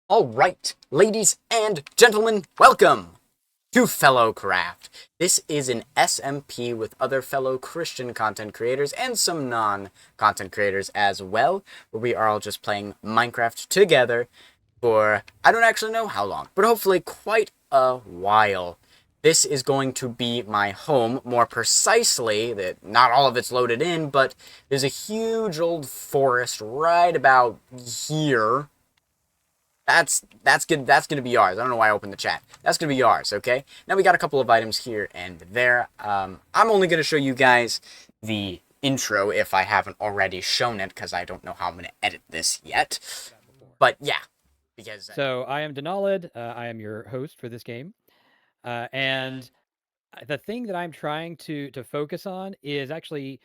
Alright, ladies and gentlemen, welcome to Fellow Craft. This is an SMP with other fellow Christian content creators and some non-content creators as well, where we are all just playing Minecraft together for, I don't actually know how long, but hopefully quite a while. This is going to be my home, more precisely, that not all of it's loaded in, but there's a huge old forest right about here. That's good. That's gonna be ours. I don't know why I opened the chat. That's gonna be ours. Okay. Now we got a couple of items here and there. I'm only gonna show you guys the intro if I haven't already shown it, because I don't know how I'm gonna edit this yet. But yeah, because So I am Denalid. I am your host for this game, and the thing that I'm trying to focus on is actually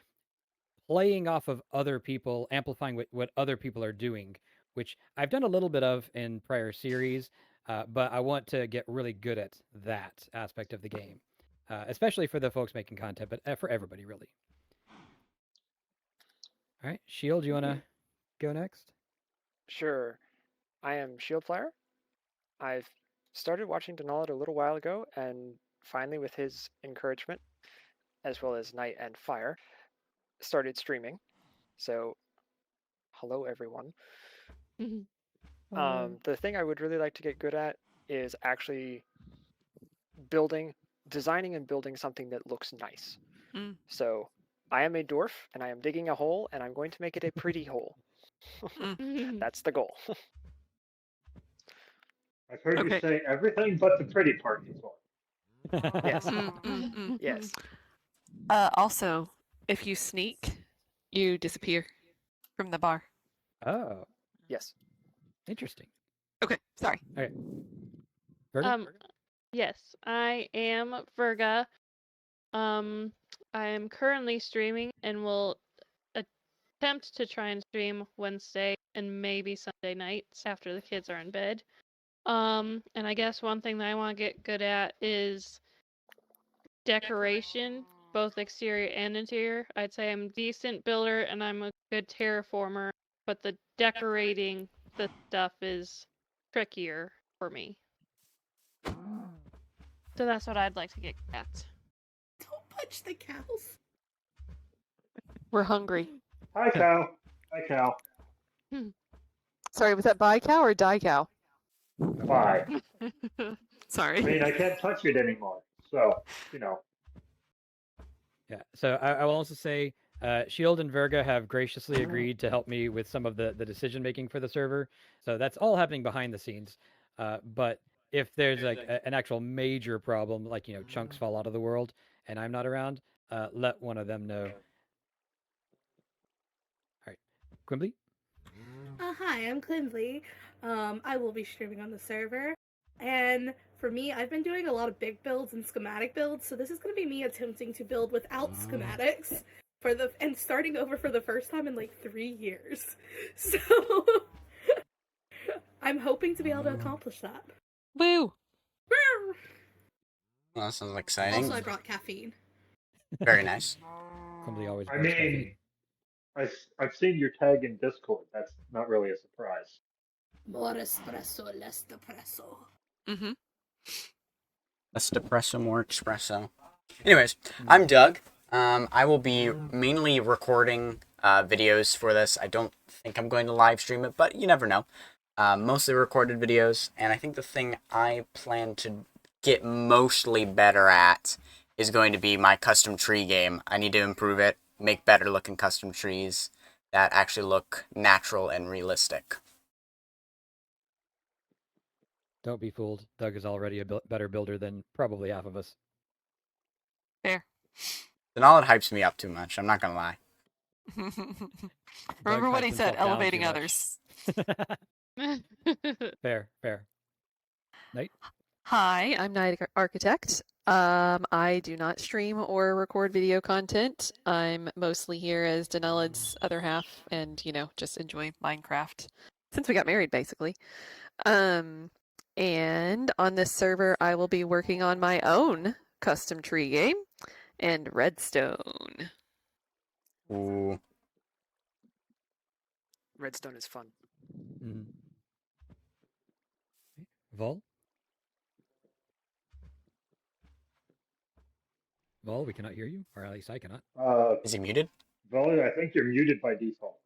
playing off of other people, amplifying what other people are doing, which I've done a little bit of in prior series, but I want to get really good at that aspect of the game, especially for the folks making content, but for everybody really. All right, Shield, you want to go next? Sure. I am Shield Flyer. I've started watching Denalid a little while ago, and finally, with his encouragement, as well as Night and Fire, started streaming. So, hello everyone. The thing I would really like to get good at is actually designing and building something that looks nice. So, I am a dwarf, and I am digging a hole, and I'm going to make it a pretty hole. That's the goal. I've heard you say everything but the pretty part before. Yes. Yes. Also, if you sneak, you disappear from the bar. Oh, Yes. interesting. Okay, sorry. Okay. Virga? Yes, I am Virga. I am currently streaming and will attempt to try and stream Wednesday and maybe Sunday nights after the kids are in bed. And I guess one thing that I want to get good at is decoration, both exterior and interior. I'd say I'm a decent builder and I'm a good terraformer, but the decorating the stuff is trickier for me. So that's what I'd like to get at. Don't punch the cows. We're hungry. Hi, cow. Hi, cow. Sorry, was that bi cow or die cow? Bye. Sorry. I mean, I can't touch it anymore. So, you know. Yeah. So I will also say, Shield and Virga have graciously agreed to help me with some of the decision making for the server. So that's all happening behind the scenes. But if there's like an actual major problem, like chunks fall out of the world and I'm not around, let one of them know. All right, Quimbley. Hi, I'm Quimbley. I will be streaming on the server. And for me, I've been doing a lot of big builds and schematic builds, so this is going to be me attempting to build without schematics and starting over for the first time in like 3 years. So I'm hoping to be able to accomplish that. Woo! well, that sounds exciting. Also, I brought caffeine. Very nice. Quimbley always. I mean, I've seen your tag in Discord. That's not really a surprise. More espresso, less depresso. Mm-hmm. Less depresso, more espresso. Anyways, I'm Duug. I will be mainly recording videos for this. I don't think I'm going to live stream it, but you never know. Mostly recorded videos, and I think the thing I plan to get mostly better at is going to be my custom tree game. I need to improve it, make better looking custom trees that actually look natural and realistic. Don't be fooled. Doug is already a better builder than probably half of us. Fair. Denalid hypes me up too much, I'm not gonna lie. Remember what hypes he said, himself down elevating too much. others. Fair. Night. Hi, I'm Night Architect. I do not stream or record video content. I'm mostly here as Denalid's other half and, just enjoy Minecraft since we got married, basically. And on this server, I will be working on my own custom tree game and redstone. Ooh. Redstone is fun. Mm-hmm. Vol? Vol, we cannot hear you, or at least I cannot. Is he muted? Volley, I think you're muted by default.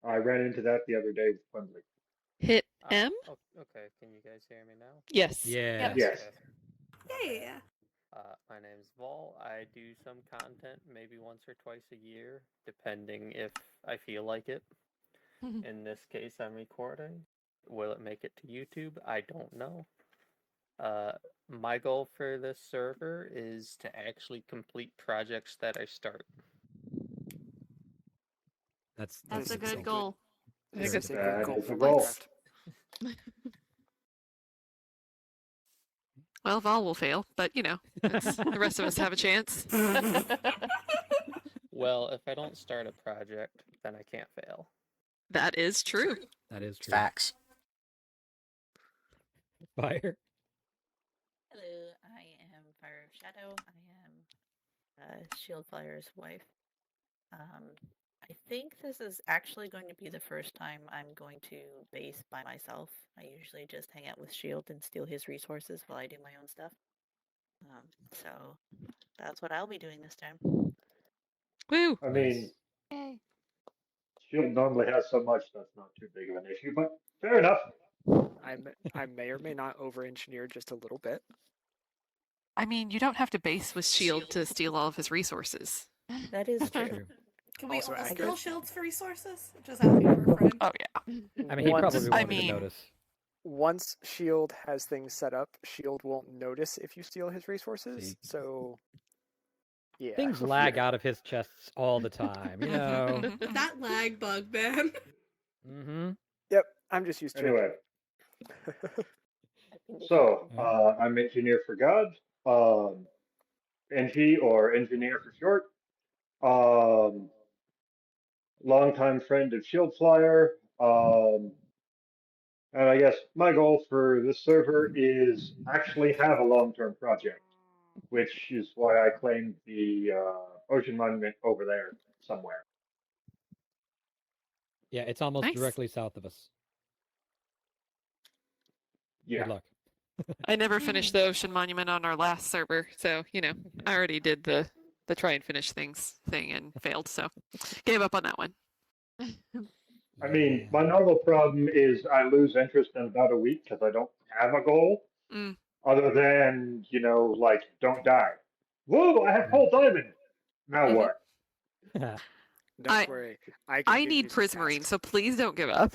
I ran into that the other day with Quimbley. Hit M? Okay, can you guys hear me now? Yes. Yes. Yes. Yeah. My name's Vol. I do some content maybe once or twice a year, depending if I feel like it. In this case, I'm recording. Will it make it to YouTube? I don't know. My goal for this server is to actually complete projects that I start. That's That's a good goal. goal. I think that's a That good goal is for a goal. Minecraft. Well, Vol will fail, but you know, the rest of us have a chance. Well, if I don't start a project, then I can't fail. That is true. That is true. Facts. Fire. Hello, I am Fire of Shadow. I am Shieldfire's wife. I think this is actually going to be the first time I'm going to base by myself. I usually just hang out with Shield and steal his resources while I do my own stuff. So that's what I'll be doing this time. Woo! I mean, Yay. Shield normally has so much that's not too big of an issue, but fair enough. I may or may not over-engineer just a little bit. I mean, you don't have to base with Shield to steal all of his resources. That is True. true. Can we Also all accurate. steal shields for resources? Just asking for a friend. Oh yeah. I mean, he Once- probably I won't even mean- notice. Once Shield has things set up, Shield won't notice if you steal his resources. See. So, yeah. Things lag out of his chests all the time, you know. That lag bug, man. Mm-hmm. Yep, I'm just used to Anyway, it. so I'm Engineer for God, NG or Engineer for short. Longtime friend of Shield Flyer. And I guess my goal for this server is actually have a long-term project, which is why I claimed the ocean monument over there somewhere. Yeah, it's almost Nice. directly south of us. Yeah. Good luck. I never finished the ocean monument on our last server, so you know, I already did the try and finish things thing and failed, so gave up on that one. I mean, my normal problem is I lose interest in about a week because I don't have a goal. Mm. Other than, like, don't die. Whoa, I have full diamond. Now what? Don't I- worry. I I give need you some prismarine, tasks. so please don't give up.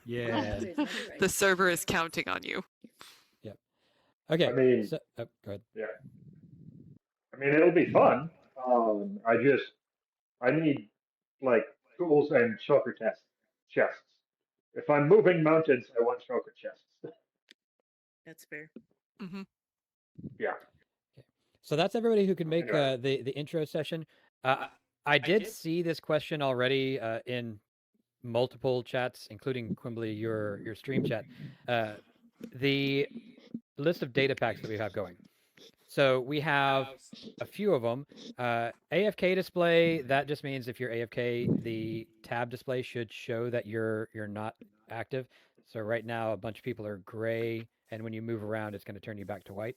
Yeah. The server is counting on you. Okay. I mean- so, go ahead. I mean, it'll be fun. I need, like, tools and shulker chests. If I'm moving mountains, I want shulker chests. That's fair. Hmm. Yeah. So that's everybody who can make Anyway. the intro session. I did see this question already in multiple chats, including Quimbley, your stream chat. The list of data packs that we have going. So we have a few of them. AFK display, that just means if you're AFK, the tab display should show that you're not active. So right now a bunch of people are gray, and when you move around, it's going to turn you back to white.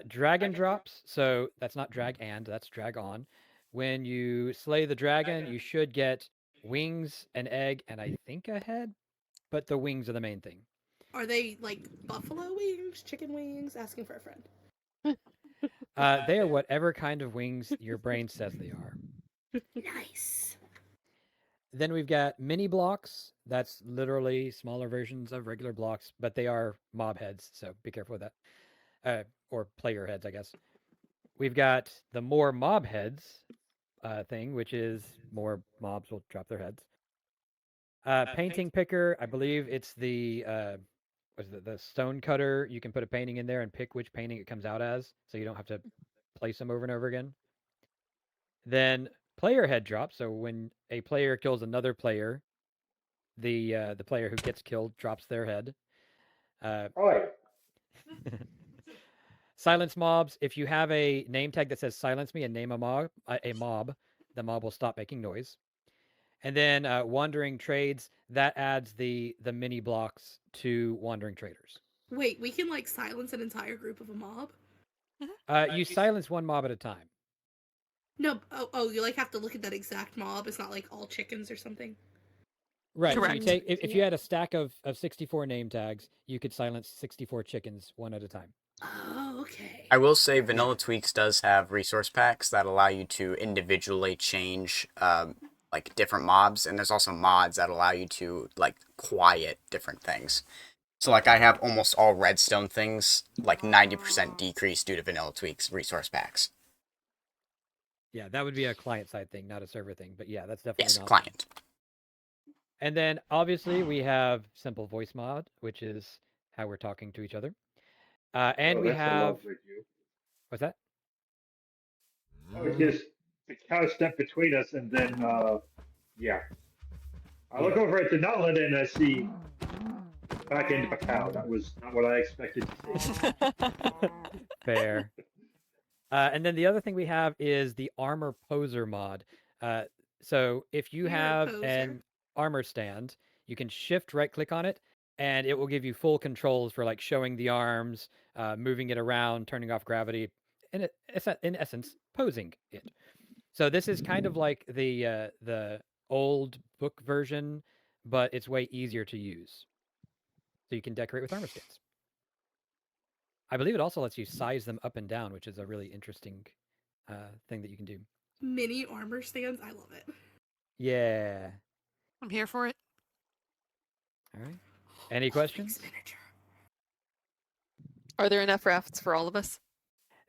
Dragon drops, so that's not drag and, that's drag on. When you slay the dragon, you should get wings, an egg, and I think a head, but the wings are the main thing. Are they like buffalo wings, chicken wings? Asking for a friend. They are whatever kind of wings your brain says they are. Nice. Then we've got mini blocks. That's literally smaller versions of regular blocks, but they are mob heads, so be careful with that. Or player heads, I guess. We've got the more mob heads thing, which is more mobs will drop their heads. Painting picker, I believe it's the the stone cutter. You can put a painting in there and pick which painting it comes out as, so you don't have to place them over and over again. Then player head drop. So when a player kills another player, the player who gets killed drops their head. Oh, Silence mobs. If you have a name tag that says "silence me" and name a mob, the mob will stop making noise. And then wandering trades, that adds the mini blocks to wandering traders. Wait, we can like silence an entire group of a mob? You silence one mob at a time. No, oh, you like have to look at that exact mob. It's not like all chickens or something. Right. So you Correct. take if you had a stack of 64 name tags, you could silence 64 chickens one at a time. Oh, okay. I will say Vanilla Tweaks does have resource packs that allow you to individually change like different mobs, and there's also mods that allow you to like quiet different things. So like I have almost all redstone things like 90% decrease due to Vanilla Tweaks resource packs. Yeah, that would be a client side thing, not a server thing. But yeah, that's definitely Yes, an option. client. And then obviously we have simple voice mod, which is how we're talking to each other. And Oh, we that's a have lovely view. what's that? Oh, it's just the cow stepped between us, and then yeah. I look Yeah. over at the nutlet and I see the back end of a cow. That was not what I expected to see. Fair. And then the other thing we have is the armor poser mod. So if you You're a have poser. an armor stand, you can shift right click on it, and it will give you full controls for like showing the arms, moving it around, turning off gravity, in essence, posing it. So this is kind of like the old book version, but it's way easier to use. So you can decorate with armor stands. I believe it also lets you size them up and down, which is a really interesting thing that you can do. Mini armor stands. I love it. Yeah. I'm here for it. All right. Any questions? Are there enough rafts for all of us?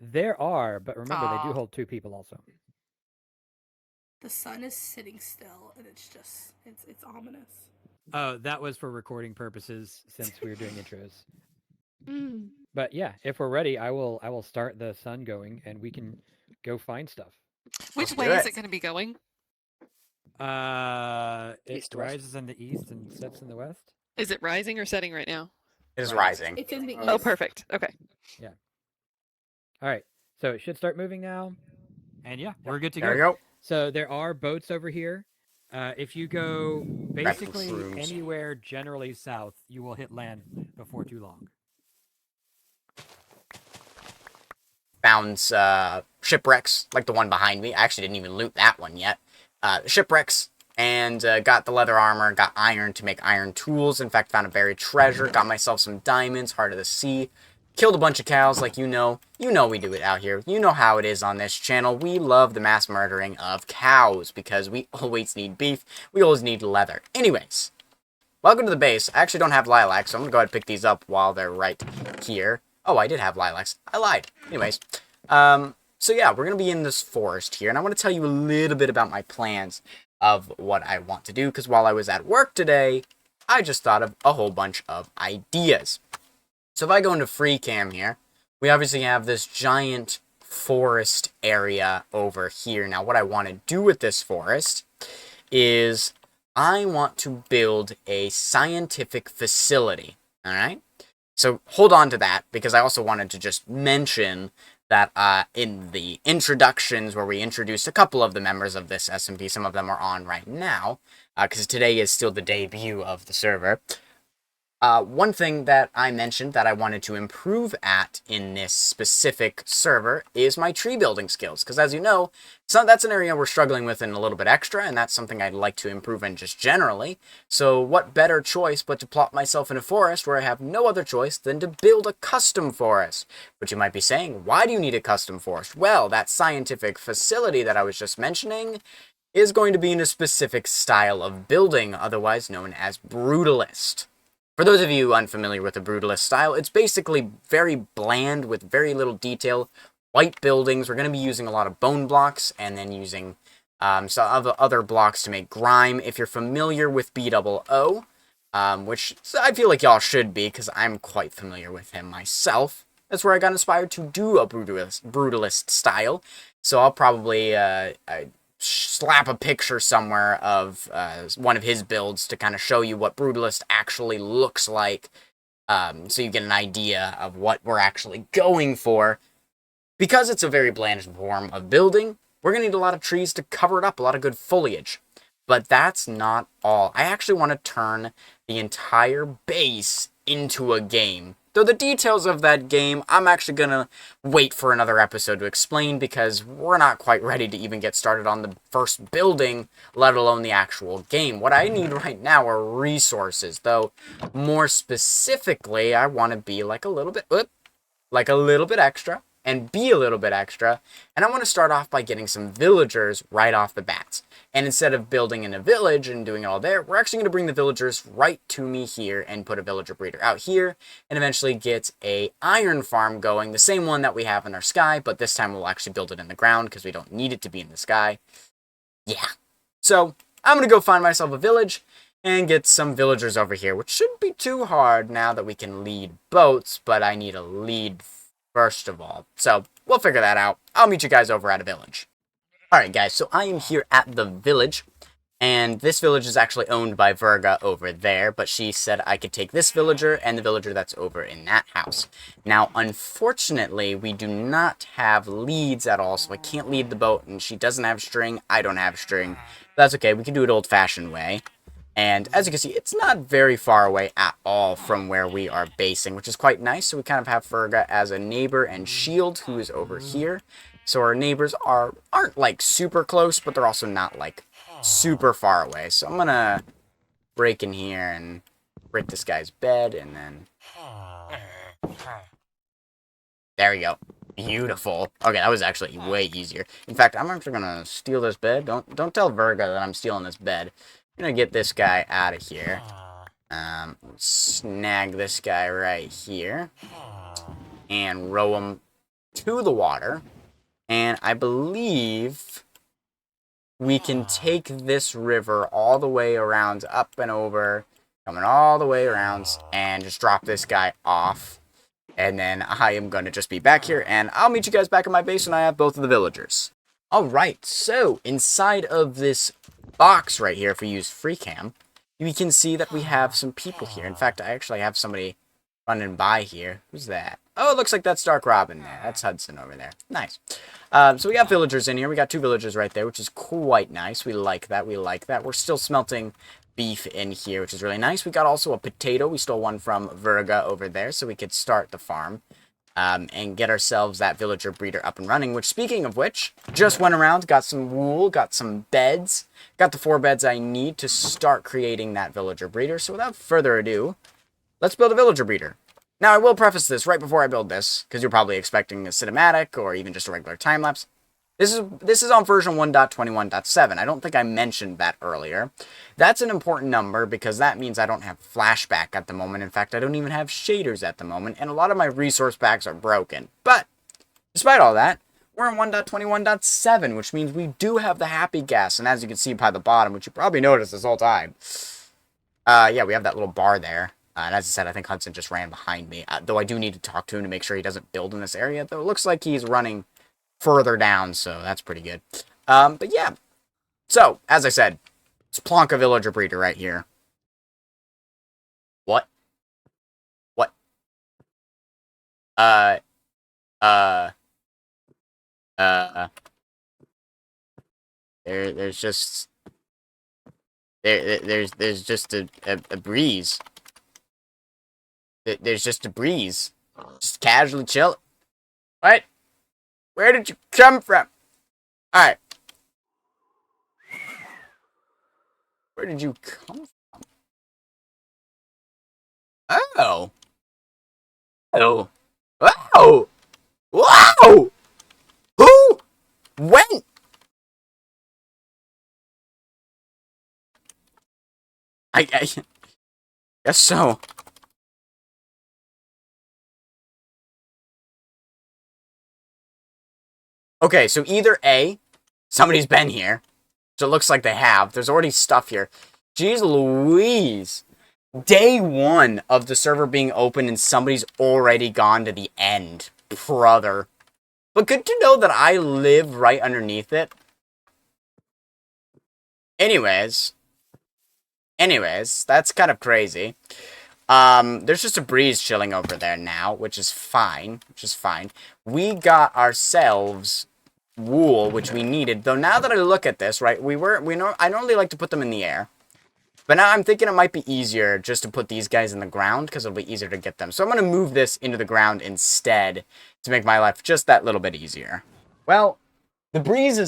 There are, but remember they do Aw. hold 2 people also. The sun is sitting still, and it's just it's ominous. Oh, that was for recording purposes since we were doing intros. Mm. But yeah, if we're ready, I will start the sun going and we can go find stuff. Which Let's way do is it. it going to be going? It East to west. rises in the east and sets in the west. Is it rising or setting right now? It is rising. It's in the east. Oh, perfect. Okay. All right. So it should start moving now. And yeah, we're good to There we go. go. So there are boats over here. If you go Grab some basically shrooms. anywhere generally south, you will hit land before too long. Found shipwrecks, like the one behind me. I actually didn't even loot that one yet. Shipwrecks, and got the leather armor, got iron to make iron tools. In fact, found a buried treasure, got myself some diamonds, heart of the sea. Killed a bunch of cows like you know. You know we do it out here. You know how it is on this channel. We love the mass murdering of cows because we always need beef. We always need leather. Anyways, welcome to the base. I actually don't have lilacs, so I'm going to go ahead and pick these up while they're right here. Oh, I did have lilacs. I lied. Anyways, so yeah, we're going to be in this forest here, and I want to tell you a little bit about my plans of what I want to do, because while I was at work today, I just thought of a whole bunch of ideas. So if I go into free cam here, we obviously have this giant forest area over here. Now, what I want to do with this forest is I want to build a scientific facility, all right? So hold on to that, because I also wanted to just mention that in the introductions where we introduced a couple of the members of this SMP, some of them are on right now, because today is still the debut of the server. One thing that I mentioned that I wanted to improve at in this specific server is my tree building skills, because as you know, that's an area we're struggling with in a little bit extra, and that's something I'd like to improve in just generally. So what better choice but to plop myself in a forest where I have no other choice than to build a custom forest? But you might be saying, why do you need a custom forest? Well, that scientific facility that I was just mentioning is going to be in a specific style of building, otherwise known as brutalist. For those of you unfamiliar with the brutalist style, it's basically very bland with very little detail. White buildings. We're going to be using a lot of bone blocks and then using some other blocks to make grime. If you're familiar with BOO, which I feel like y'all should be because I'm quite familiar with him myself, that's where I got inspired to do a brutalist style. So I'll probably slap a picture somewhere of one of his builds to kind of show you what brutalist actually looks like, so you get an idea of what we're actually going for. Because it's a very bland form of building, we're going to need a lot of trees to cover it up, a lot of good foliage. But that's not all. I actually want to turn the entire base into a game. Though the details of that game, I'm actually going to wait for another episode to explain because we're not quite ready to even get started on the first building, let alone the actual game. What I need right now are resources, though more specifically, I want to be like a little bit extra and be a little bit extra. And I want to start off by getting some villagers right off the bat. And instead of building in a village and doing it all there, we're actually going to bring the villagers right to me here and put a villager breeder out here and eventually get a iron farm going, the same one that we have in our sky, but this time we'll actually build it in the ground because we don't need it to be in the sky. Yeah. So I'm going to go find myself a village and get some villagers over here, which shouldn't be too hard now that we can lead boats, but I need a lead first of all. So we'll figure that out. I'll meet you guys over at a village. Alright guys, so I am here at the village, and this village is actually owned by Virga over there, but she said I could take this villager and the villager that's over in that house. Now, unfortunately, we do not have leads at all, so I can't lead the boat, and she doesn't have string, I don't have string. That's okay, we can do it old-fashioned way. And as you can see, it's not very far away at all from where we are basing, which is quite nice. So we kind of have Virga as a neighbor and Shield, who is over here. So our neighbors aren't like super close, but they're also not like super far away. So I'm gonna break in here and break this guy's bed, and then there we go. Beautiful. Okay, that was actually way easier. In fact, I'm actually gonna steal this bed. Don't tell Virga that I'm stealing this bed. I'm gonna get this guy out of here. Snag this guy right here and row him to the water. And I believe we can take this river all the way around, up and over, coming all the way around, and just drop this guy off. And then I am going to just be back here, and I'll meet you guys back at my base when I have both of the villagers. Alright, so inside of this box right here, if we use free cam, we can see that we have some people here. In fact, I actually have somebody running by here. Who's that? Oh, it looks like that's Dark Robin there. That's Hudson over there. Nice. So we got villagers in here. We got 2 villagers right there, which is quite nice. We like that. We like that. We're still smelting beef in here, which is really nice. We got also a potato. We stole one from Virga over there, so we could start the farm and get ourselves that villager breeder up and running, which, speaking of which, just went around, got some wool, got some beds, got the 4 beds I need to start creating that villager breeder. So without further ado, let's build a villager breeder. Now, I will preface this right before I build this, because you're probably expecting a cinematic or even just a regular time-lapse. This is on version 1.21.7. I don't think I mentioned that earlier. That's an important number because that means I don't have flashback at the moment. In fact, I don't even have shaders at the moment, and a lot of my resource packs are broken. But, despite all that, we're in 1.21.7, which means we do have the happy gas, and as you can see by the bottom, which you probably noticed this whole time, yeah, we have that little bar there. And as I said, I think Hudson just ran behind me, though I do need to talk to him to make sure he doesn't build in this area, though it looks like he's running further down, so that's pretty good. But yeah, so, as I said, it's Plonka Villager Breeder right here. What? What? There's just... There's just a breeze. There's just a breeze. Just casually chill. What? Where did you come from? Alright. Where did you come from? Oh. Oh. Wow. Wow. Who? When? I guess so. Okay, so either A, somebody's been here, so it looks like they have. There's already stuff here. Jeez Louise. Day 1 of the server being open and somebody's already gone to the end. Brother. But good to know that I live right underneath it. Anyways, that's kind of crazy. There's just a breeze chilling over there now, which is fine. We got ourselves wool, which we needed. Though now that I look at this, right, I normally like to put them in the air. But now I'm thinking it might be easier just to put these guys in the ground because it'll be easier to get them. So I'm going to move this into the ground instead to make my life just that little bit easier. Well, the Breeze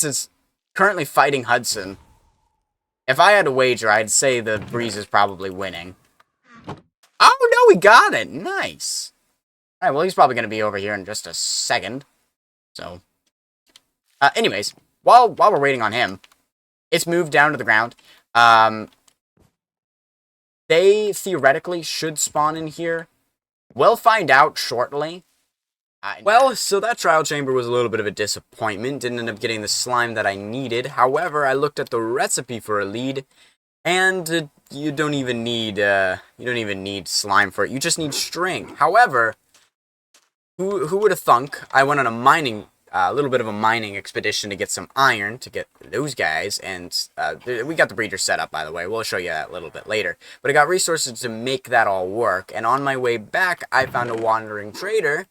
is currently fighting Hudson. If I had to wager, I'd say the Breeze is probably winning. Oh, no, we got it. Nice. All right, well, he's probably going to be over here in just a second. So, anyways, while we're waiting on him, it's moved down to the ground. They theoretically should spawn in here. We'll find out shortly. Well, so that trial chamber was a little bit of a disappointment. Didn't end up getting the slime that I needed. However, I looked at the recipe for a lead, and you don't even need slime for it. You just need string. However, who would have thunk? I went on a little bit of a mining expedition to get some iron to get those guys, and we got the breeder set up, by the way. We'll show you that a little bit later. But I got resources to make that all work, and on my way back, I found a wandering trader,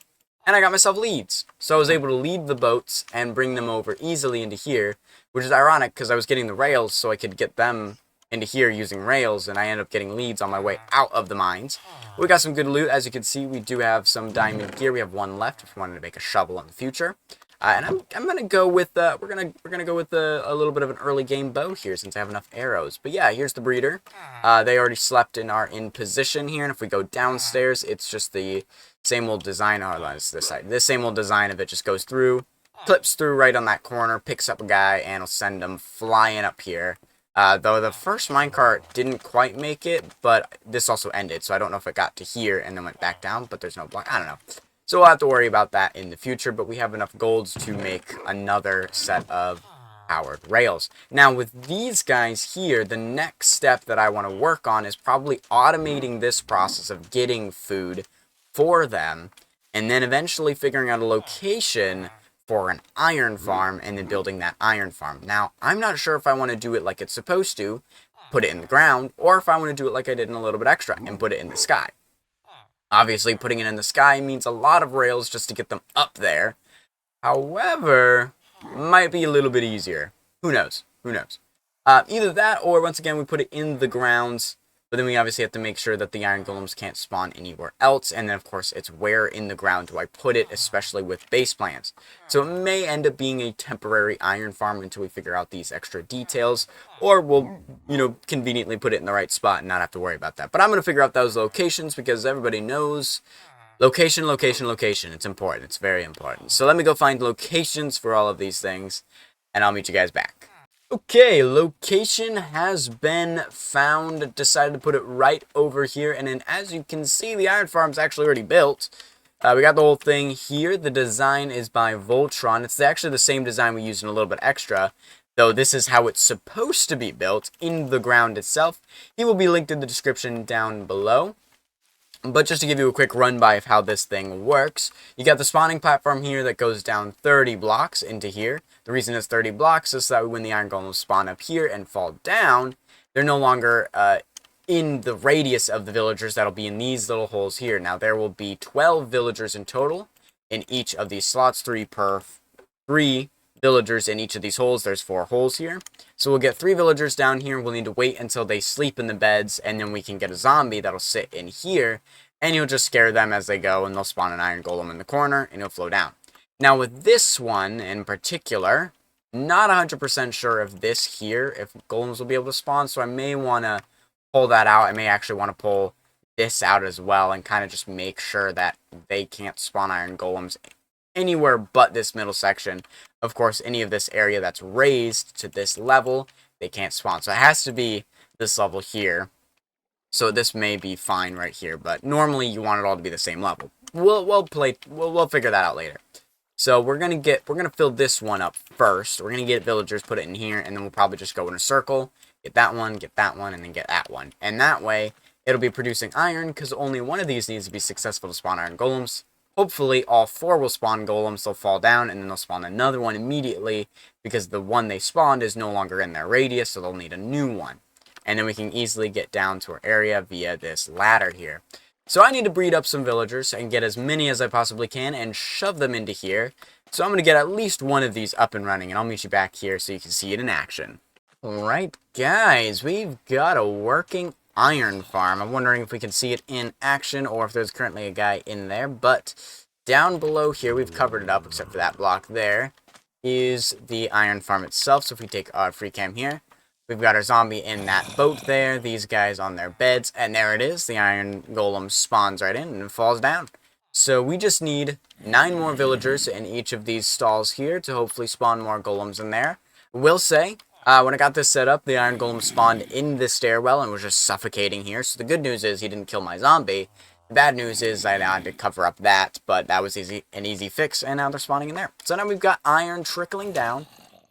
and I got myself leads. So I was able to lead the boats and bring them over easily into here, which is ironic because I was getting the rails so I could get them into here using rails, and I ended up getting leads on my way out of the mines. We got some good loot. As you can see, we do have some diamond gear. We have one left if we wanted to make a shovel in the future. And I'm gonna go with we're gonna go with a little bit of an early game bow here since I have enough arrows. But yeah, here's the breeder. They already slept and are in position here. And if we go downstairs, it's just the same old design. Oh, that's this side. This same old design of it just goes through, clips through right on that corner, picks up a guy, and will send them flying up here. Though the first minecart didn't quite make it, but this also ended, so I don't know if it got to here and then went back down. But there's no block. I don't know. So we'll have to worry about that in the future, but we have enough golds to make another set of powered rails. Now, with these guys here, the next step that I want to work on is probably automating this process of getting food for them, and then eventually figuring out a location for an iron farm, and then building that iron farm. Now, I'm not sure if I want to do it like it's supposed to, put it in the ground, or if I want to do it like I did in a little bit extra, and put it in the sky. Obviously, putting it in the sky means a lot of rails just to get them up there. However, might be a little bit easier. Who knows? Who knows? Either that, or once again, we put it in the grounds. But then we obviously have to make sure that the iron golems can't spawn anywhere else. And then, of course, it's where in the ground do I put it, especially with base plans. So it may end up being a temporary iron farm until we figure out these extra details. Or we'll, conveniently put it in the right spot and not have to worry about that. But I'm going to figure out those locations because everybody knows location, location, location. It's important. It's very important. So let me go find locations for all of these things, and I'll meet you guys back. Okay, location has been found. Decided to put it right over here. And then as you can see, the iron farm's actually already built. We got the whole thing here. The design is by Voltron. It's actually the same design we used in a little bit extra, though this is how it's supposed to be built in the ground itself. He will be linked in the description down below. But just to give you a quick run-by of how this thing works, you got the spawning platform here that goes down 30 blocks into here. The reason it's 30 blocks is that when the iron golems spawn up here and fall down, they're no longer in the radius of the villagers that'll be in these little holes here. Now, there will be 12 villagers in total in each of these slots, 3 villagers in each of these holes. There's 4 holes here. So we'll get 3 villagers down here. We'll need to wait until they sleep in the beds, and then we can get a zombie that'll sit in here, and you'll just scare them as they go, and they'll spawn an iron golem in the corner, and he'll flow down. Now with this one in particular, not 100% sure if this here, if golems will be able to spawn, so I may want to pull that out. I may actually want to pull this out as well, and kind of just make sure that they can't spawn iron golems anywhere but this middle section. Of course, any of this area that's raised to this level, they can't spawn. So it has to be this level here. So this may be fine right here, but normally you want it all to be the same level. We'll figure that out later. So we're gonna fill this one up first. We're gonna get villagers, put it in here, and then we'll probably just go in a circle, get that one, and then get that one. And that way, it'll be producing iron, because only one of these needs to be successful to spawn iron golems. Hopefully, all 4 will spawn golems, they'll fall down, and then they'll spawn another one immediately, because the one they spawned is no longer in their radius, so they'll need a new one. And then we can easily get down to our area via this ladder here. So I need to breed up some villagers and get as many as I possibly can and shove them into here. So I'm going to get at least one of these up and running, and I'll meet you back here so you can see it in action. Alright guys, we've got a working iron farm. I'm wondering if we can see it in action or if there's currently a guy in there, but down below here, we've covered it up except for that block there, is the iron farm itself. So if we take our free cam here, we've got our zombie in that boat there, these guys on their beds, and there it is. The iron golem spawns right in and falls down. So we just need 9 more villagers in each of these stalls here to hopefully spawn more golems in there. Will say, when I got this set up, the iron golem spawned in the stairwell and was just suffocating here. So the good news is he didn't kill my zombie. The bad news is I had to cover up that, but that was an easy fix, and now they're spawning in there. So now we've got iron trickling down,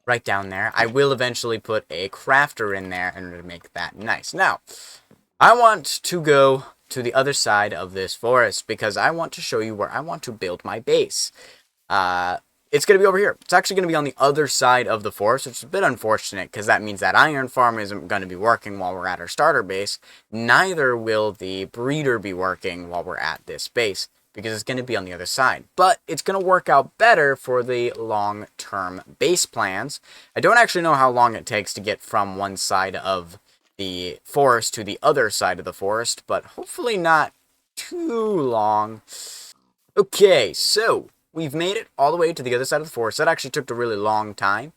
right down there. I will eventually put a crafter in there in order to make that nice. Now, I want to go to the other side of this forest because I want to show you where I want to build my base. It's going to be over here. It's actually going to be on the other side of the forest, which is a bit unfortunate because that means that iron farm isn't going to be working while we're at our starter base. Neither will the breeder be working while we're at this base because it's going to be on the other side. But it's going to work out better for the long-term base plans. I don't actually know how long it takes to get from one side of the forest to the other side of the forest, but hopefully not too long. Okay, so we've made it all the way to the other side of the forest. That actually took a really long time.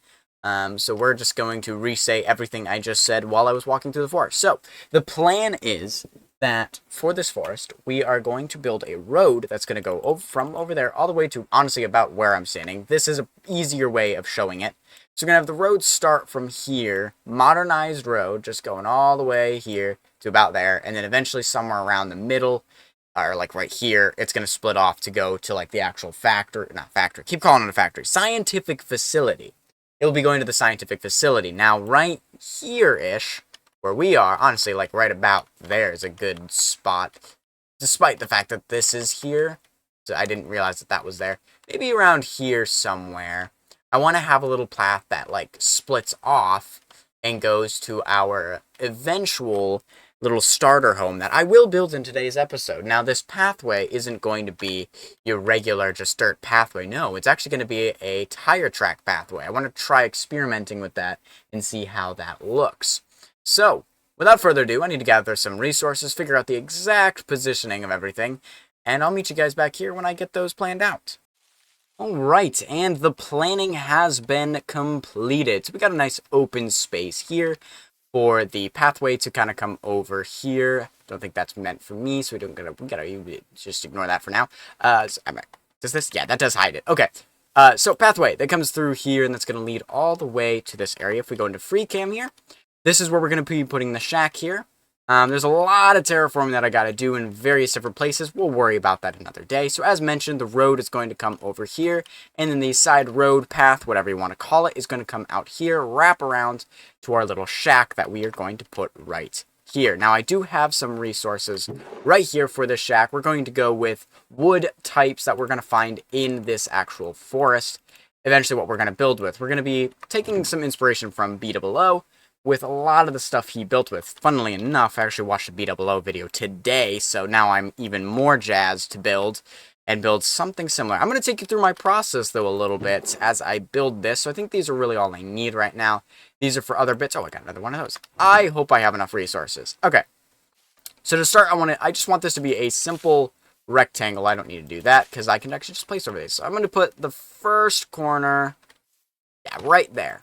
So we're just going to re-say everything I just said while I was walking through the forest. So the plan is that for this forest, we are going to build a road that's going to go from over there all the way to, honestly, about where I'm standing. This is an easier way of showing it. So we're going to have the road start from here, modernized road, just going all the way here to about there, and then eventually somewhere around the middle, or like right here, it's going to split off to go to like the actual factory, not factory, keep calling it a factory, scientific facility. It'll be going to the scientific facility. Now, right here-ish, where we are, honestly, like right about there is a good spot, despite the fact that this is here. So I didn't realize that that was there. Maybe around here somewhere. I want to have a little path that like splits off and goes to our eventual little starter home that I will build in today's episode. Now, this pathway isn't going to be your regular just dirt pathway. No, it's actually going to be a tire track pathway. I want to try experimenting with that and see how that looks. So, without further ado, I need to gather some resources, figure out the exact positioning of everything, and I'll meet you guys back here when I get those planned out. Alright, and the planning has been completed. So we got a nice open space here for the pathway to kind of come over here. Don't think that's meant for me, so we gotta just ignore that for now. Does this? Yeah, that does hide it. Okay. So pathway that comes through here, and that's gonna lead all the way to this area. If we go into free cam here, this is where we're gonna be putting the shack here. There's a lot of terraforming that I gotta do in various different places. We'll worry about that another day. So as mentioned, the road is going to come over here, and then the side road path, whatever you want to call it, is going to come out here, wrap around to our little shack that we are going to put right here. Now, I do have some resources right here for this shack. We're going to go with wood types that we're going to find in this actual forest. Eventually, what we're going to build with. We're going to be taking some inspiration from Below with a lot of the stuff he built with. Funnily enough, I actually watched a Below video today, so now I'm even more jazzed to build something similar. I'm going to take you through my process, though, a little bit as I build this. So I think these are really all I need right now. These are for other bits. Oh, I got another one of those. I hope I have enough resources. Okay. So to start, I just want this to be a simple rectangle. I don't need to do that because I can actually just place over these. So I'm going to put the first corner, yeah, right there.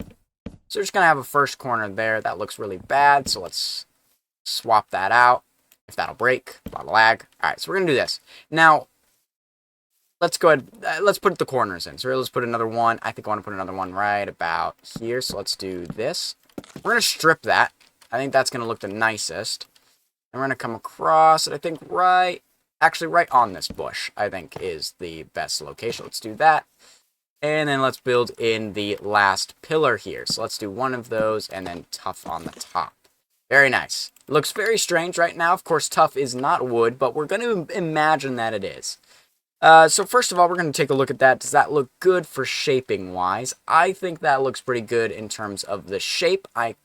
So we're just going to have a first corner there. That looks really bad, so let's swap that out. If that'll break, a lot of lag. Alright, so we're going to do this. Now, let's go ahead, let's put the corners in. So let's put another one. I think I want to put another one right about here, so let's do this. We're going to strip that. I think that's going to look the nicest. And we're going to come across it, I think right on this bush, I think is the best location. Let's do that. And then let's build in the last pillar here. So let's do one of those and then tough on the top. Very nice. Looks very strange right now. Of course, tough is not wood, but we're going to imagine that it is. So first of all, we're going to take a look at that. Does that look good for shaping wise? I think that looks pretty good in terms of the shape. I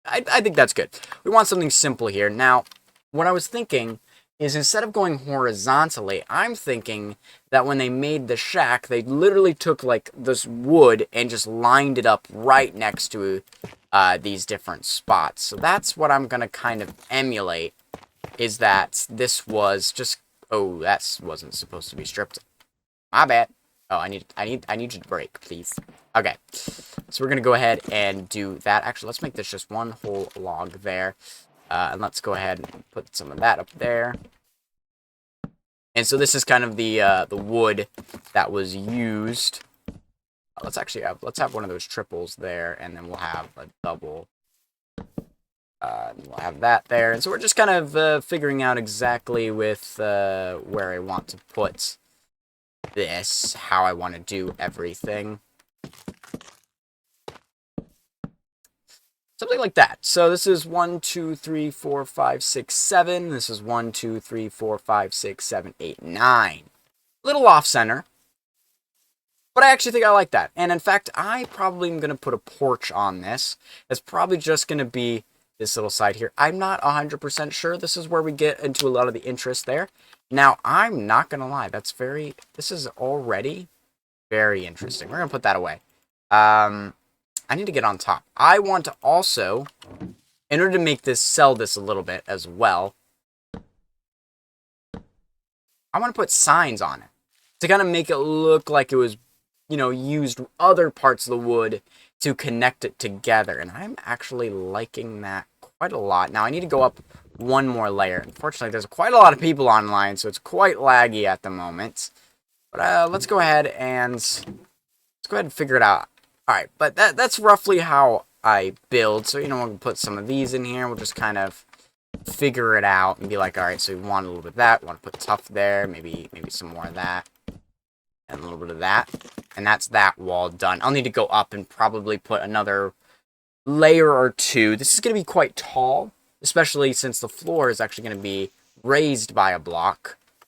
think that's good. We want something simple here. Now, what I was thinking is instead of going horizontally, I'm thinking that when they made the shack, they literally took like this wood and just lined it up right next to these different spots. So that's what I'm gonna kind of emulate, is that this was just, oh, that wasn't supposed to be stripped. My bad. Oh, I need you to break, please. Okay, so we're gonna go ahead and do that. Actually, let's make this just one whole log there, and let's go ahead and put some of that up there. And so this is kind of the wood that was used. Let's have one of those triples there, and then we'll have a double. We'll have that there, and so we're just kind of figuring out exactly with where I want to put this, how I want to do everything. Something like that. So this is 1, 2, 3, 4, 5, 6, 7. This is 1, 2, 3, 4, 5, 6, 7, 8, 9. Little off center. But I actually think I like that. And in fact, I probably am going to put a porch on this. It's probably just going to be this little side here. I'm not 100% sure. This is where we get into a lot of the interest there. Now, I'm not going to lie. This is already very interesting. We're going to put that away. I need to get on top. I want to also, in order to make this, sell this a little bit as well, I want to put signs on it to kind of make it look like it was, you know, used other parts of the wood to connect it together. And I'm actually liking that quite a lot. Now, I need to go up one more layer. Unfortunately, there's quite a lot of people online, so it's quite laggy at the moment. But let's go ahead and figure it out. All right, but that's roughly how I build. So, you know, we'll put some of these in here. We'll just kind of figure it out and be like, all right, so we want a little bit of that. We want to put tough there. Maybe some more of that. And a little bit of that. And that's that wall done. I'll need to go up and probably put another layer or two. This is going to be quite tall, especially since the floor is actually going to be raised by a block. I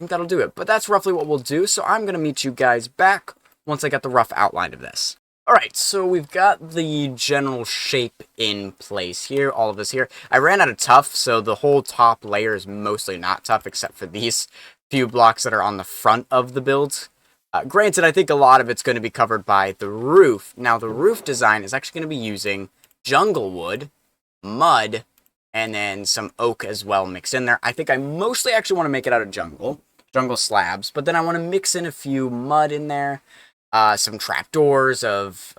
think that'll do it. But that's roughly what we'll do. So I'm going to meet you guys back once I get the rough outline of this. Alright, so we've got the general shape in place here, all of this here. I ran out of tuff, so the whole top layer is mostly not tough, except for these few blocks that are on the front of the build. Granted, I think a lot of it's going to be covered by the roof. Now, the roof design is actually going to be using jungle wood, mud, and then some oak as well mixed in there. I think I mostly actually want to make it out of jungle slabs, but then I want to mix in a few mud in there. Some trapdoors of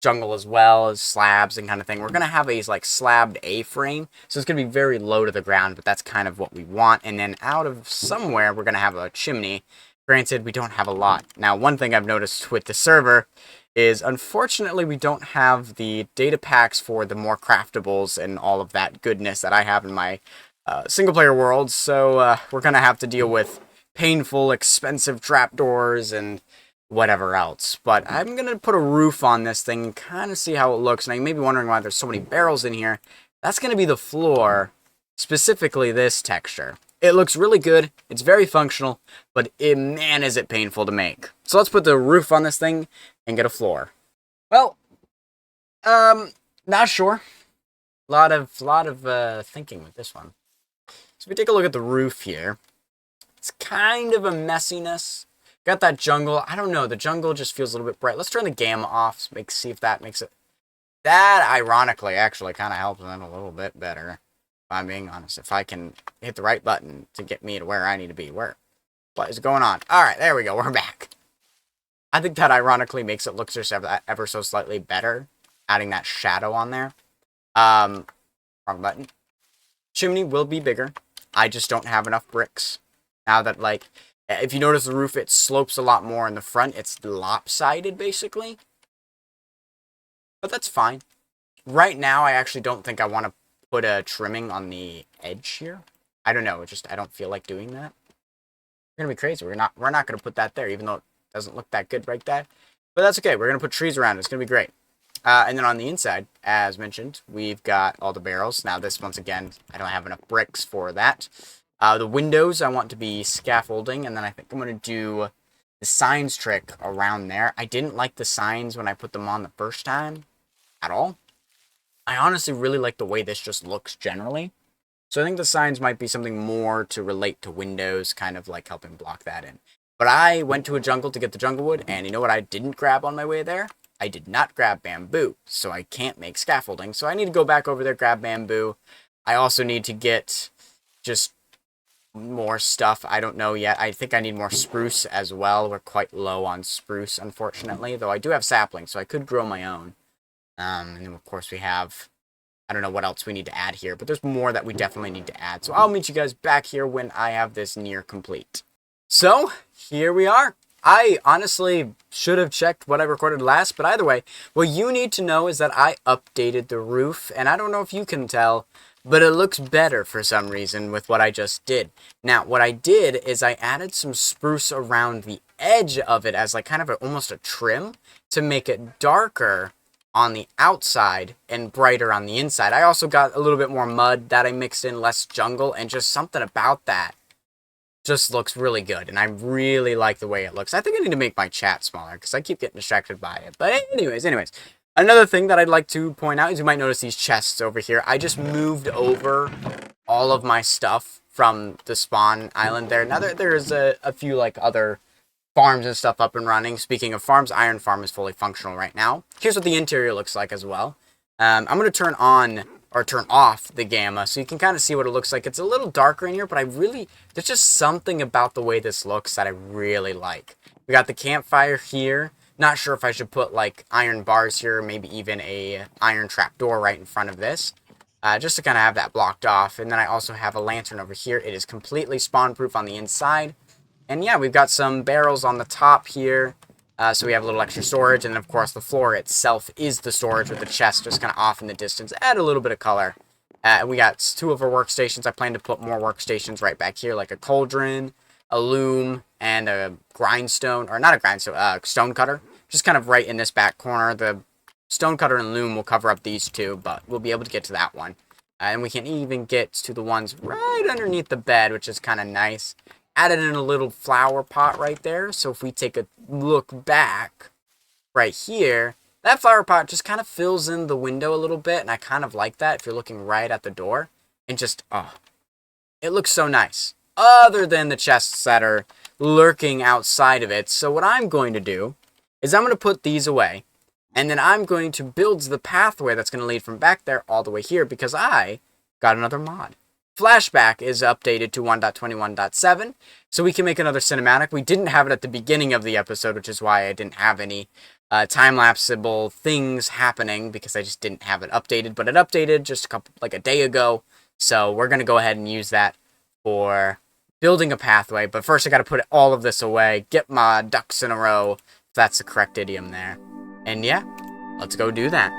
jungle as well as slabs and kind of thing. We're going to have a like slabbed A-frame, so it's going to be very low to the ground, but that's kind of what we want. And then out of somewhere, we're going to have a chimney. Granted, we don't have a lot. Now, one thing I've noticed with the server is, unfortunately, we don't have the data packs for the more craftables and all of that goodness that I have in my single-player world, so we're going to have to deal with painful, expensive trapdoors and whatever else. But I'm going to put a roof on this thing and kind of see how it looks. Now, you may be wondering why there's so many barrels in here. That's going to be the floor, specifically this texture. It looks really good. It's very functional, but man, is it painful to make. So let's put the roof on this thing and get a floor. Well, not sure. A lot of thinking with this one. So if we take a look at the roof here, it's kind of a messiness. Got that jungle. I don't know. The jungle just feels a little bit bright. Let's turn the gamma off. See if that makes it. That, ironically, actually kind of helps it a little bit better. If I'm being honest. If I can hit the right button to get me to where I need to be. What is going on? Alright, there we go. We're back. I think that ironically makes it look just ever so slightly better. Adding that shadow on there. Wrong button. Chimney will be bigger. I just don't have enough bricks. Now that, like, if you notice the roof, it slopes a lot more in the front. It's lopsided, basically. But that's fine. Right now, I actually don't think I want to put a trimming on the edge here. I don't know. I don't feel like doing that. We're going to be crazy. We're not going to put that there, even though it doesn't look that good right there. But that's okay. We're going to put trees around it. It's going to be great. And then on the inside, as mentioned, we've got all the barrels. Now, this, once again, I don't have enough bricks for that. The windows I want to be scaffolding, and then I think I'm going to do the signs trick around there. I didn't like the signs when I put them on the first time at all. I honestly really like the way this just looks generally. So I think the signs might be something more to relate to windows, kind of like helping block that in. But I went to a jungle to get the jungle wood, and you know what I didn't grab on my way there? I did not grab bamboo, so I can't make scaffolding. So I need to go back over there, grab bamboo. I also need to get just more stuff. I don't know yet. I think I need more spruce as well. We're quite low on spruce, unfortunately, though I do have saplings, so I could grow my own. And then, of course, we have... I don't know what else we need to add here, but there's more that we definitely need to add. So I'll meet you guys back here when I have this near complete. So, here we are. I honestly should have checked what I recorded last, but either way, what you need to know is that I updated the roof, and I don't know if you can tell, but it looks better for some reason with what I just did. Now, what I did is I added some spruce around the edge of it as like kind of almost a trim to make it darker on the outside and brighter on the inside. I also got a little bit more mud that I mixed in, less jungle, and just something about that just looks really good, and I really like the way it looks. I think I need to make my chat smaller because I keep getting distracted by it. But anyways, another thing that I'd like to point out is you might notice these chests over here. I just moved over all of my stuff from the spawn island there. Now there's a few like other farms and stuff up and running. Speaking of farms, Iron Farm is fully functional right now. Here's what the interior looks like as well. I'm going to turn off the gamma so you can kind of see what it looks like. It's a little darker in here, but there's just something about the way this looks that I really like. We got the campfire here. Not sure if I should put like iron bars here, maybe even a iron trapdoor right in front of this. Just to kind of have that blocked off. And then I also have a lantern over here. It is completely spawn proof on the inside. And yeah, we've got some barrels on the top here, so we have a little extra storage, and then of course the floor itself is the storage with the chest just kind of off in the distance, add a little bit of color. And we got 2 of our workstations. I plan to put more workstations right back here, like a cauldron, a loom, and a grindstone, or not a grindstone, stone cutter, just kind of right in this back corner. The stone cutter and loom will cover up these 2, but we'll be able to get to that one. And we can even get to the ones right underneath the bed, which is kind of nice. Added in a little flower pot right there. So if we take a look back right here, that flower pot just kind of fills in the window a little bit. And I kind of like that if you're looking right at the door. And just, it looks so nice. Other than the chests that are lurking outside of it. So what I'm going to do is I'm going to put these away. And then I'm going to build the pathway that's going to lead from back there all the way here. Because I got another mod. Flashback is updated to 1.21.7, so we can make another cinematic. We didn't have it at the beginning of the episode, which is why I didn't have any time-lapseable things happening, because I just didn't have it updated. But it updated just a day ago, so we're going to go ahead and use that for building a pathway. But first I got to put all of this away, get my ducks in a row, if that's the correct idiom there. And yeah, let's go do that.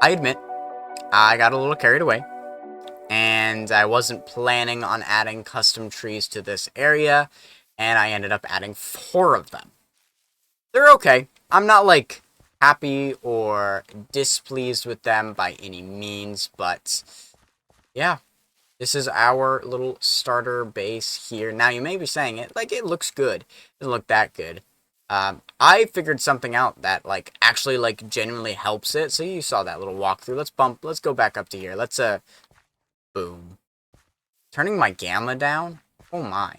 I admit, I got a little carried away, and I wasn't planning on adding custom trees to this area, and I ended up adding 4 of them. They're okay. I'm not, like, happy or displeased with them by any means, but yeah, this is our little starter base here. Now, you may be saying it looks good. It doesn't look that good. I figured something out that, actually, genuinely helps it. So you saw that little walkthrough. Let's go back up to here. Boom. Turning my gamma down? Oh my.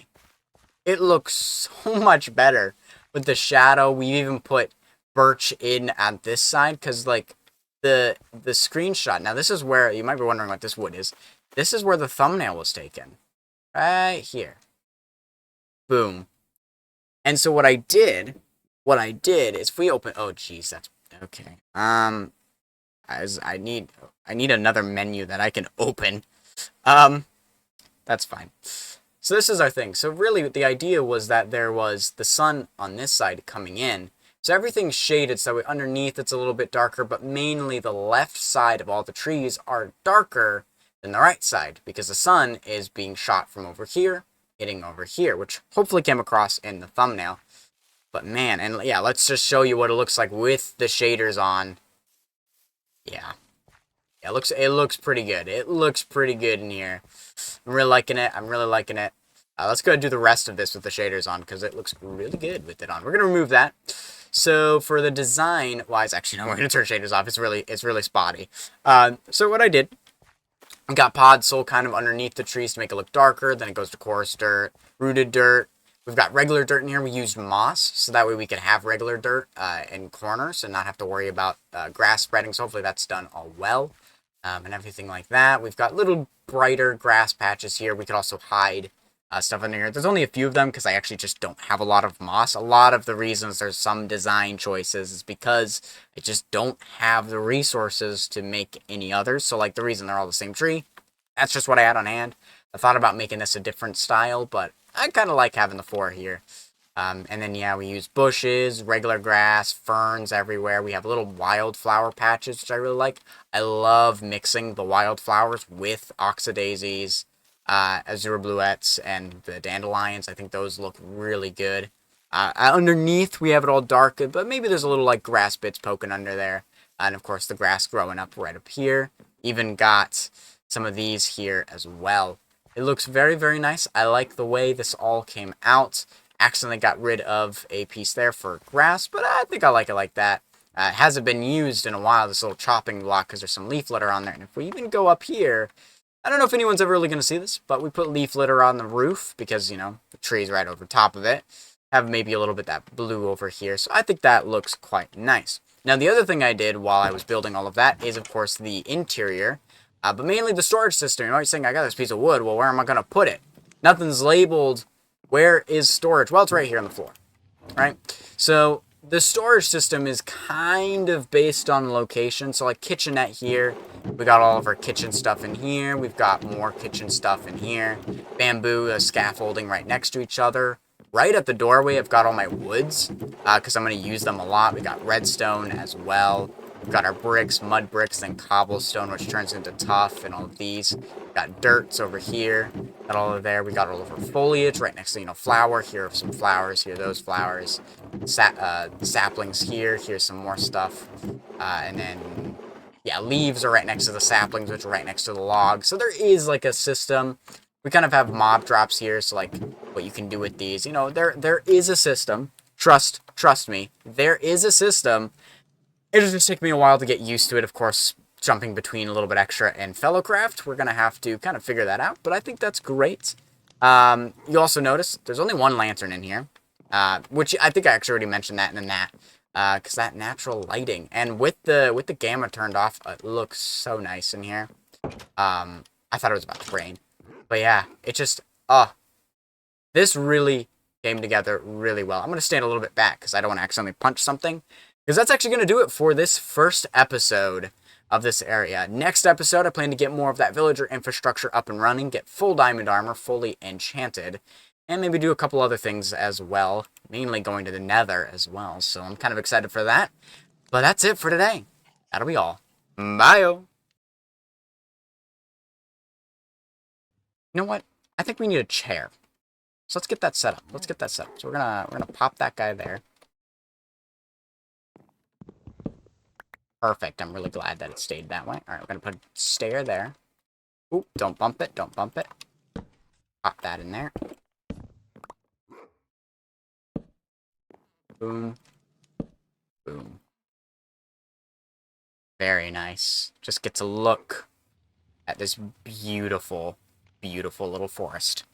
It looks so much better with the shadow. We even put birch in at this side, because, the screenshot. Now, this is where, you might be wondering what this wood is. This is where the thumbnail was taken. Right here. Boom. And so what I did is if we open, oh geez, that's okay. As I need another menu that I can open. That's fine. So this is our thing. So really the idea was that there was the sun on this side coming in. So everything's shaded, so underneath it's a little bit darker, but mainly the left side of all the trees are darker than the right side because the sun is being shot from over here hitting over here, which hopefully came across in the thumbnail. But man, and yeah, let's just show you what it looks like with the shaders on. Yeah. Yeah, it looks pretty good. It looks pretty good in here. I'm really liking it. I'm really liking it. Let's go ahead and do the rest of this with the shaders on, because it looks really good with it on. We're going to remove that. So for the design wise, actually, no, we're going to turn shaders off. It's really spotty. So what I did, I got pod soul kind of underneath the trees to make it look darker. Then it goes to coarse dirt, rooted dirt. We've got regular dirt in here. We used moss, so that way we could have regular dirt in corners and not have to worry about grass spreading. So hopefully that's done all well. And everything like that. We've got little brighter grass patches here. We could also hide stuff in here. There's only a few of them because I actually just don't have a lot of moss. A lot of the reasons there's some design choices is because I just don't have the resources to make any others. So like the reason they're all the same tree, that's just what I had on hand. I thought about making this a different style, but I kind of like having the 4 here. And then, yeah, we use bushes, regular grass, ferns everywhere. We have little wildflower patches, which I really like. I love mixing the wildflowers with oxydaisies, azure bluettes, and the dandelions. I think those look really good. Underneath, we have it all dark, but maybe there's a little, like, grass bits poking under there. And, of course, the grass growing up right up here. Even got some of these here as well. It looks very, very nice. I like the way this all came out. Accidentally got rid of a piece there for grass, but I think I like it like that. It hasn't been used in a while, this little chopping block, because there's some leaf litter on there. And if we even go up here, I don't know if anyone's ever really going to see this, but we put leaf litter on the roof because, you know, the tree's right over top of it. Have maybe a little bit that blue over here, so I think that looks quite nice. Now, the other thing I did while I was building all of that is, of course, the interior, but mainly the storage system. You're always saying, I got this piece of wood, well, where am I going to put it? Nothing's labeled. Where is storage? Well, it's right here on the floor, right? So the storage system is kind of based on location. So like kitchenette here, we got all of our kitchen stuff in here. We've got more kitchen stuff in here. Bamboo scaffolding right next to each other. Right at the doorway, I've got all my woods because I'm going to use them a lot. We got redstone as well. We've got our bricks, mud bricks, and cobblestone, which turns into tuff, and all of these. Got dirts over here. Got all of there. We got all of our foliage right next to, you know, flower. Here are some flowers. Here are those flowers. Saplings here. Here's some more stuff. And then, yeah, leaves are right next to the saplings, which are right next to the logs. So there is, like, a system. We kind of have mob drops here, so, like, what you can do with these. You know, there is a system. Trust me. There is a system. It'll just take me a while to get used to it, of course. Jumping between a little bit extra and Fellowcraft, we're going to have to kind of figure that out, but I think that's great. You also notice there's only one lantern in here, which I think I actually already mentioned that in that, because that natural lighting, and with the gamma turned off, it looks so nice in here. I thought it was about to rain, but yeah, it just, this really came together really well. I'm going to stand a little bit back because I don't want to accidentally punch something, because that's actually going to do it for this first episode of this area. Next episode, I plan to get more of that villager infrastructure up and running, get full diamond armor, fully enchanted, and maybe do a couple other things as well, mainly going to the nether as well, so I'm kind of excited for that. But that's it for today. That'll be all. Bye-o! You know what? I think we need a chair. So let's get that set up. So we're gonna pop that guy there. Perfect. I'm really glad that it stayed that way. Alright, we're going to put a stair there. Oop, don't bump it. Pop that in there. Boom. Boom. Very nice. Just get to look at this beautiful, beautiful little forest.